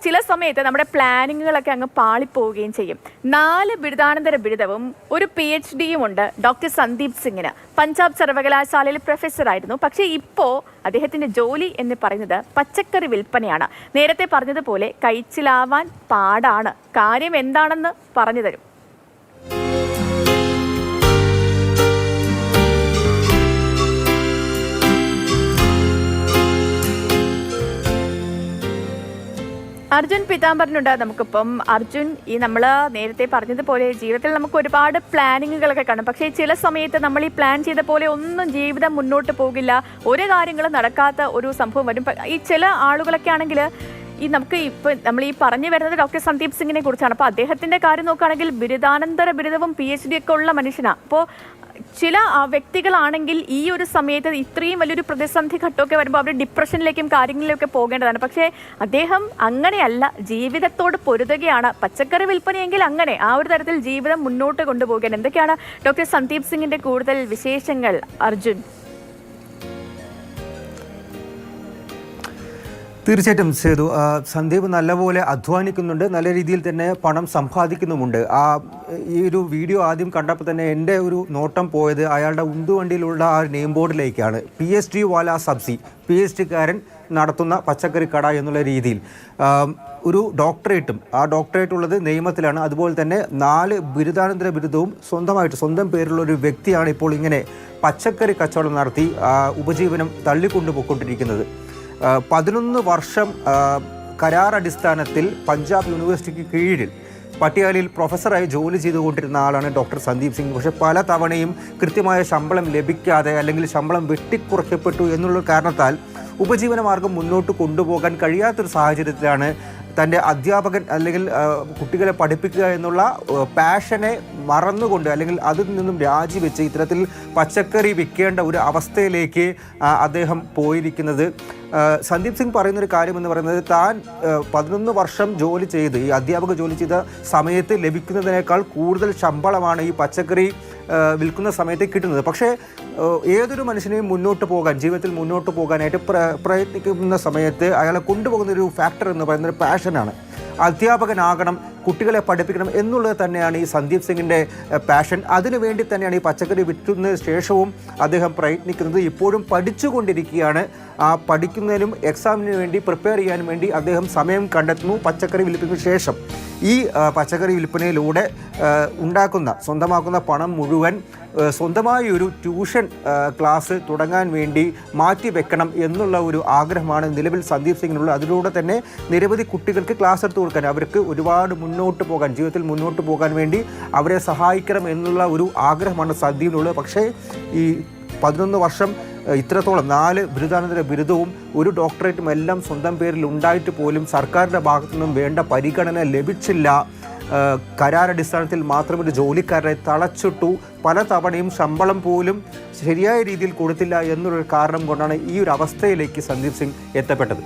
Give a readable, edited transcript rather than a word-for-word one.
ചില സമയത്ത് നമ്മുടെ പ്ലാനിങ്ങുകളൊക്കെ അങ്ങ് പാളിപ്പോവുകയും ചെയ്യും. 4 ബിരുദാനന്തര ബിരുദവും ഒരു PhD ഉണ്ട് ഡോക്ടർ സന്ദീപ് സിംഗിന്. പഞ്ചാബ് സർവകലാശാലയിൽ പ്രൊഫസറായിരുന്നു. പക്ഷേ ഇപ്പോൾ അദ്ദേഹത്തിൻ്റെ ജോലി എന്ന് പറയുന്നത് പച്ചക്കറി വിൽപ്പനയാണ്. നേരത്തെ പറഞ്ഞതുപോലെ കഴിച്ചിലാവാൻ പാടാണ്. കാര്യം എന്താണെന്ന് പറഞ്ഞു തരും. അർജുൻ പീതാംബരനുണ്ട് നമുക്കിപ്പം. അർജുൻ, ഈ നമ്മൾ നേരത്തെ പറഞ്ഞതുപോലെ ജീവിതത്തിൽ നമുക്ക് ഒരുപാട് പ്ലാനിങ്ങുകളൊക്കെ കാണും. പക്ഷേ ചില സമയത്ത് നമ്മൾ ഈ പ്ലാൻ ചെയ്ത പോലെ ഒന്നും ജീവിതം മുന്നോട്ട് പോകില്ല, ഒരു കാര്യങ്ങളും നടക്കാത്ത ഒരു സംഭവം വരും. ഈ ചില ആളുകളൊക്കെ ആണെങ്കിൽ നമുക്ക് ഇപ്പം നമ്മൾ ഈ പറഞ്ഞു വരുന്നത് ഡോക്ടർ സന്ദീപ് സിംഗിനെ കുറിച്ചാണ്. അപ്പോൾ അദ്ദേഹത്തിൻ്റെ കാര്യം നോക്കുകയാണെങ്കിൽ ബിരുദാനന്തര ബിരുദവും PhD ഒക്കെ ഉള്ള മനുഷ്യനാണ്. അപ്പോൾ ചില വ്യക്തികളാണെങ്കിൽ ഈ ഒരു സമയത്ത് ഇത്രയും വലിയൊരു പ്രതിസന്ധി ഘട്ടമൊക്കെ വരുമ്പോൾ അവർ ഡിപ്രഷനിലേക്കും കാര്യങ്ങളിലേക്കും പോകേണ്ടതാണ്. പക്ഷേ അദ്ദേഹം അങ്ങനെയല്ല, ജീവിതത്തോട് പൊരുതുകയാണ്. പച്ചക്കറി വിൽപ്പനയെങ്കിൽ അങ്ങനെ ആ ഒരു തരത്തിൽ ജീവിതം മുന്നോട്ട് കൊണ്ടുപോകുകയാണ്. എന്തൊക്കെയാണ് ഡോക്ടർ സന്ദീപ് സിംഗിൻ്റെ കൂടുതൽ വിശേഷങ്ങൾ അർജുൻ? തീർച്ചയായിട്ടും സേതു, സന്ദീപ് നല്ലപോലെ അധ്വാനിക്കുന്നുണ്ട്, നല്ല രീതിയിൽ തന്നെ പണം സമ്പാദിക്കുന്നുമുണ്ട്. ഈ ഒരു വീഡിയോ ആദ്യം കണ്ടപ്പോൾ തന്നെ എൻ്റെ ഒരു നോട്ടം പോയത് അയാളുടെ ഉന്തുവണ്ടിയിലുള്ള ആ നെയിം ബോർഡിലേക്കാണ്. PhD വാല സബ്സി, PhD-കാരൻ നടത്തുന്ന പച്ചക്കറി കട എന്നുള്ള രീതിയിൽ ഒരു ഡോക്ടറേറ്റും, ആ ഡോക്ടറേറ്റ് ഉള്ളത് നിയമത്തിലാണ്. അതുപോലെ തന്നെ 4 ബിരുദാനന്തര ബിരുദവും സ്വന്തം പേരുള്ള ഒരു വ്യക്തിയാണ് ഇപ്പോൾ ഇങ്ങനെ പച്ചക്കറി കച്ചവടം നടത്തി ഉപജീവനം തള്ളിക്കൊണ്ടുപോയിക്കൊണ്ടിരിക്കുന്നത്. 11 വർഷം കരാറടിസ്ഥാനത്തിൽ പഞ്ചാബ് യൂണിവേഴ്സിറ്റിക്ക് കീഴിൽ പട്യാലയിൽ പ്രൊഫസറായി ജോലി ചെയ്തുകൊണ്ടിരുന്ന ആളാണ് ഡോക്ടർ സന്ദീപ് സിംഗ്. പക്ഷേ പല തവണയും കൃത്യമായ ശമ്പളം ലഭിക്കാതെ അല്ലെങ്കിൽ ശമ്പളം വെട്ടിക്കുറയ്ക്കപ്പെട്ടു എന്നുള്ള കാരണത്താൽ ഉപജീവനമാർഗം മുന്നോട്ട് കൊണ്ടുപോകാൻ കഴിയാത്തൊരു സാഹചര്യത്തിലാണ് തൻ്റെ അധ്യാപകൻ അല്ലെങ്കിൽ കുട്ടികളെ പഠിപ്പിക്കുക എന്നുള്ള പാഷനെ മറന്നുകൊണ്ട് അല്ലെങ്കിൽ അതിൽ നിന്നും രാജിവെച്ച് ഇത്തരത്തിൽ പച്ചക്കറി വിൽക്കേണ്ട ഒരു അവസ്ഥയിലേക്ക് അദ്ദേഹം പോയിരിക്കുന്നത്. സന്ദീപ് സിംഗ് പറയുന്നൊരു കാര്യമെന്ന് പറയുന്നത് താൻ 11 വർഷം ജോലി ചെയ്ത് ഈ അധ്യാപക ജോലി ചെയ്ത സമയത്ത് ലഭിക്കുന്നതിനേക്കാൾ കൂടുതൽ ശമ്പളമാണ് ഈ പച്ചക്കറി വിൽക്കുന്ന സമയത്ത് കിട്ടുന്നത്. പക്ഷേ ഏതൊരു മനുഷ്യനെയും മുന്നോട്ട് പോകാൻ, ജീവിതത്തിൽ മുന്നോട്ട് പോകാനായിട്ട് പ്രയത്നിക്കുന്ന സമയത്ത് അയാളെ കൊണ്ടുപോകുന്നൊരു ഫാക്ടർ എന്ന് പറയുന്നൊരു പാഷനാണ്. അധ്യാപകനാകണം, കുട്ടികളെ പഠിപ്പിക്കണം എന്നുള്ളത് തന്നെയാണ് ഈ സന്ദീപ് സിംഗിൻ്റെ പാഷൻ. അതിനുവേണ്ടി തന്നെയാണ് ഈ പച്ചക്കറി വിറ്റുന്നതിന് ശേഷവും അദ്ദേഹം പ്രയത്നിക്കുന്നത്. ഇപ്പോഴും പഠിച്ചുകൊണ്ടിരിക്കുകയാണ്. ആ പഠിക്കുന്നതിനും എക്സാമിന് വേണ്ടി പ്രിപ്പയർ ചെയ്യാനും വേണ്ടി അദ്ദേഹം സമയം കണ്ടെത്തുന്നു. പച്ചക്കറി വിൽപ്പനയ്ക്ക് ശേഷം ഈ പച്ചക്കറി വിൽപ്പനയിലൂടെ സ്വന്തമാക്കുന്ന പണം മുഴുവൻ സ്വന്തമായി ഒരു ട്യൂഷൻ ക്ലാസ് തുടങ്ങാൻ വേണ്ടി മാറ്റിവെക്കണം എന്നുള്ള ഒരു ആഗ്രഹമാണ് നിലവിൽ സന്ദീപ് സിംഗിനുള്ളത്. അതിലൂടെ തന്നെ നിരവധി കുട്ടികൾക്ക് ക്ലാസ് എടുത്തു കൊടുക്കാൻ, അവർക്ക് ഒരുപാട് മുന്നോട്ട് പോകാൻ, ജീവിതത്തിൽ മുന്നോട്ട് പോകാൻ വേണ്ടി അവരെ സഹായിക്കണം എന്നുള്ള ഒരു ആഗ്രഹമാണ് സന്ദീപിനുള്ളത്. പക്ഷേ ഈ 11 വർഷം ഇത്രത്തോളം 4 ബിരുദാനന്തര ബിരുദവും ഒരു ഡോക്ടറേറ്റും എല്ലാം സ്വന്തം പേരിൽ ഉണ്ടായിട്ട് പോലും സർക്കാരിൻ്റെ ഭാഗത്തു നിന്നും വേണ്ട പരിഗണന ലഭിച്ചില്ല. കരാറടിസ്ഥാനത്തിൽ മാത്രം ഒരു ജോലിക്കാരനെ തളച്ചിട്ടു. പല തവണയും ശമ്പളം പോലും ശരിയായ രീതിയിൽ കൊടുത്തില്ല എന്നുള്ളൊരു കാരണം കൊണ്ടാണ് ഈ ഒരു അവസ്ഥയിലേക്ക് സന്ദീപ് സിംഗ് എത്തപ്പെട്ടത്.